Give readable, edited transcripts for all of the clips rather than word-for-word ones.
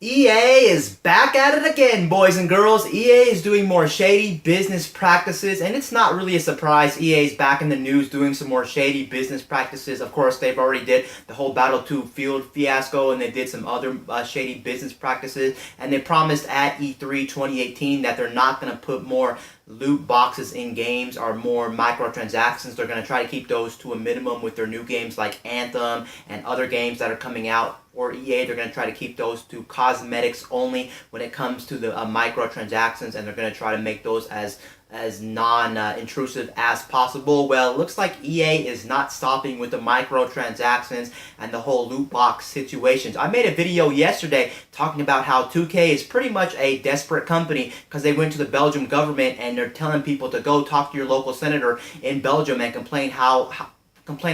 EA is back at it again, boys and girls. EA is doing more shady business practices, and it's not really a surprise. EA is back in the news doing some more shady business practices. Of course, they've already did the whole Battlefield fiasco, and they did some other shady business practices, and they promised at E3 2018 that they're not going to put more loot boxes in games or more microtransactions. They're going to try to keep those to a minimum with their new games like Anthem and other games that are coming out. Or EA, they're going to try to keep those to cosmetics only when it comes to the microtransactions, and they're going to try to make those as non-intrusive as possible. Well, it looks like EA is not stopping with the microtransactions and the whole loot box situations. I made a video yesterday talking about how 2K is pretty much a desperate company because they went to the Belgium government and they're telling people to go talk to your local senator in Belgium and complain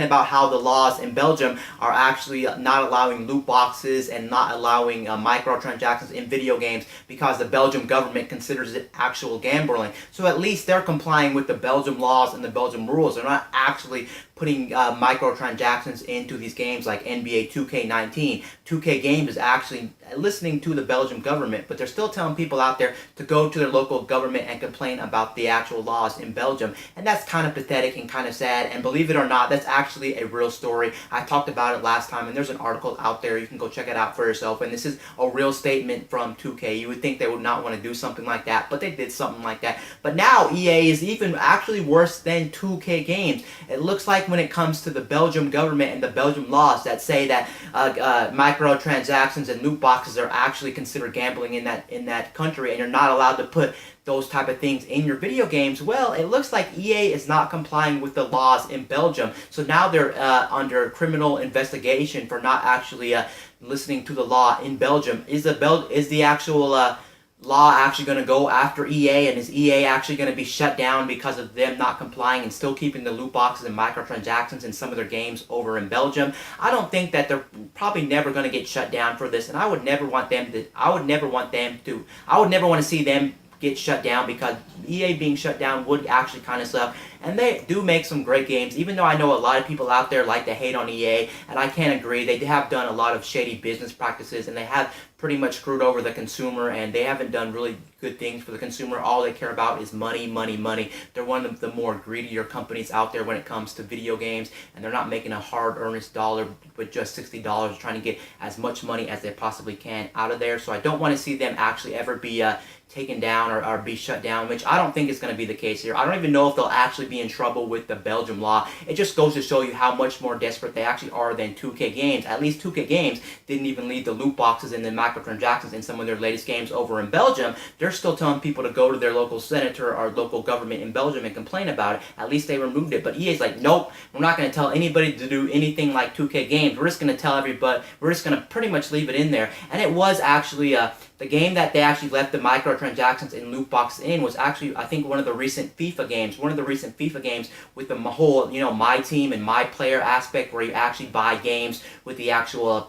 about how the laws in Belgium are actually not allowing loot boxes and not allowing microtransactions in video games because the Belgium government considers it actual gambling. So at least they're complying with the Belgium laws and the Belgium rules. They're not actually putting microtransactions into these games like NBA 2K19. 2K Games is actually listening to the Belgium government, but they're still telling people out there to go to their local government and complain about the actual laws in Belgium. And that's kind of pathetic and kind of sad, and believe it or not, that's actually a real story. I talked about it last time, and there's an article out there. You can go check it out for yourself, and this is a real statement from 2K. You would think they would not want to do something like that, but they did something like that. But now EA is even actually worse than 2K Games. It looks like when it comes to the Belgium government and the Belgium laws that say that microtransactions and loot boxes are actually considered gambling in that country, and you're not allowed to put those type of things in your video games. Well, it looks like EA is not complying with the laws in Belgium, so now they're under criminal investigation for not actually listening to the law in Belgium. Is the actual law actually going to go after EA, and is EA actually going to be shut down because of them not complying and still keeping the loot boxes and microtransactions in some of their games over in Belgium? I don't think that they're probably never going to get shut down for this, and I would never want to see them get shut down, because EA being shut down would actually kind of suck. And they do make some great games, even though I know a lot of people out there like to hate on EA, and I can't agree. They have done a lot of shady business practices, and they have pretty much screwed over the consumer, and they haven't done really good things for the consumer. All they care about is money, money, money. They're one of the more greedier companies out there when it comes to video games, and they're not making a hard earnest dollar with just $60, trying to get as much money as they possibly can out of there. So I don't want to see them actually ever be taken down or be shut down, which I don't think is going to be the case here. I don't even know if they'll actually be in trouble with the Belgium law. It just goes to show you how much more desperate they actually are than 2K Games. At least 2K Games didn't even leave the loot boxes and the microtransactions in some of their latest games over in Belgium. They're still telling people to go to their local senator or local government in Belgium and complain about it. At least they removed it. But EA's like, nope, we're not going to tell anybody to do anything like 2K Games. We're just going to tell everybody, we're just going to pretty much leave it in there. And it was actually the game that they actually left the microtransactions and loot boxes in was actually, I think, one of the recent FIFA games. One of the recent FIFA games with the whole, my team and my player aspect, where you actually buy games with the actual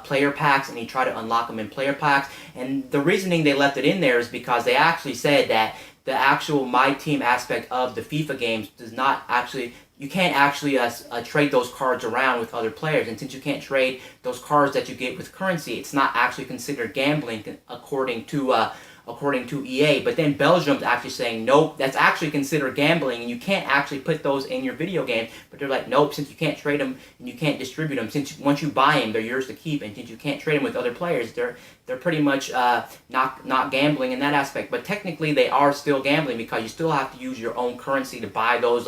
player packs and you try to unlock them in player packs. And the reasoning they left it in there is because they actually said that the actual my team aspect of the FIFA games does not actually, you can't actually trade those cards around with other players. And since you can't trade those cards that you get with currency, it's not actually considered gambling according to EA. But then Belgium's actually saying, nope, that's actually considered gambling, and you can't actually put those in your video game. But they're like, nope, since you can't trade them and you can't distribute them, since once you buy them, they're yours to keep, and since you can't trade them with other players, they're pretty much not gambling in that aspect. But technically, they are still gambling, because you still have to use your own currency to buy those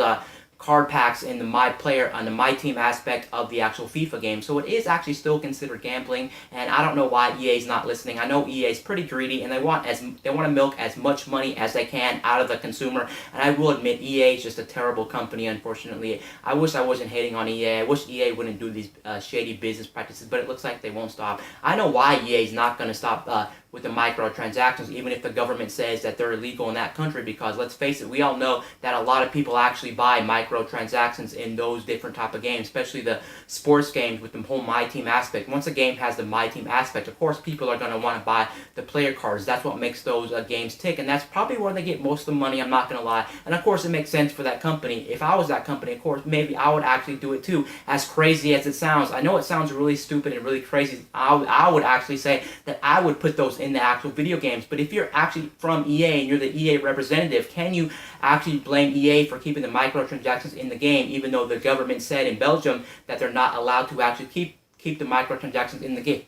card packs in the my team aspect of the actual FIFA game. So it is actually still considered gambling, and I don't know why EA's not listening. I know EA's pretty greedy, and they want to milk as much money as they can out of the consumer. And I will admit, EA is just a terrible company, unfortunately. I wish I wasn't hating on EA. I wish EA wouldn't do these shady business practices, but it looks like they won't stop. I know why EA's not going to stop with the microtransactions, even if the government says that they're illegal in that country, because let's face it, we all know that a lot of people actually buy microtransactions in those different type of games, especially the sports games with the whole My Team aspect. Once a game has the My Team aspect, of course people are going to want to buy the player cards. That's what makes those games tick, and that's probably where they get most of the money, I'm not going to lie. And of course it makes sense for that company. If I was that company, of course, maybe I would actually do it too, as crazy as it sounds. I know it sounds really stupid and really crazy. I would actually say that I would put those in the actual video games. But if you're actually from EA and you're the EA representative, can you actually blame EA for keeping the microtransactions in the game, even though the government said in Belgium that they're not allowed to actually keep the microtransactions in the game?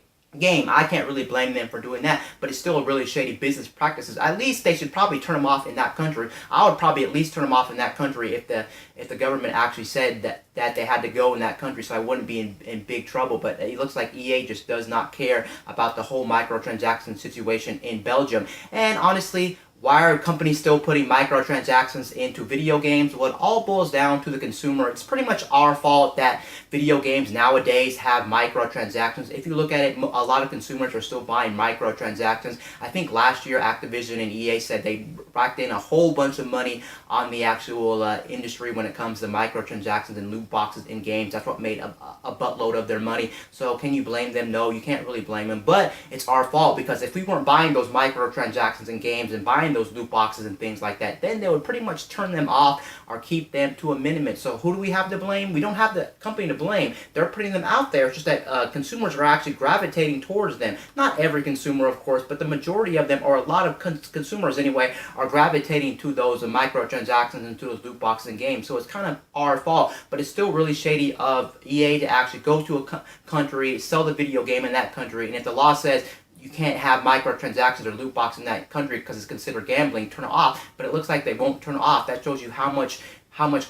I can't really blame them for doing that, but it's still a really shady business practices. At least they should probably turn them off in that country. I would probably at least turn them off in that country if the government actually said that they had to go in that country, so I wouldn't be in big trouble. But it looks like EA just does not care about the whole microtransaction situation in Belgium. And honestly, why are companies still putting microtransactions into video games? Well, it all boils down to the consumer. It's pretty much our fault that video games nowadays have microtransactions. If you look at it, a lot of consumers are still buying microtransactions. I think last year Activision and EA said they racked in a whole bunch of money on the actual industry when it comes to microtransactions and loot boxes in games. That's what made a buttload of their money. So can you blame them? No, you can't really blame them. But it's our fault, because if we weren't buying those microtransactions in games and buying those loot boxes and things like that, then they would pretty much turn them off or keep them to a minimum. So who do we have to blame? We don't have the company to blame. They're putting them out there. It's just that consumers are actually gravitating towards them. Not every consumer, of course, but the majority of them, or a lot of consumers anyway, are gravitating to those microtransactions and to those loot boxes in games. So it's kind of our fault, but it's still really shady of EA to actually go to a country, sell the video game in that country, and if the law says you can't have microtransactions or loot boxes in that country because it's considered gambling, turn it off. But it looks like they won't turn it off. That shows you how much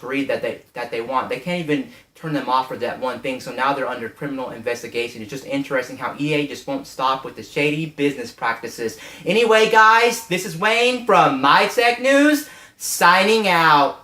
greed that they want. They can't even turn them off for that one thing. So now they're under criminal investigation. It's just interesting how EA just won't stop with the shady business practices. Anyway, guys, this is Wayne from MyTech News, signing out.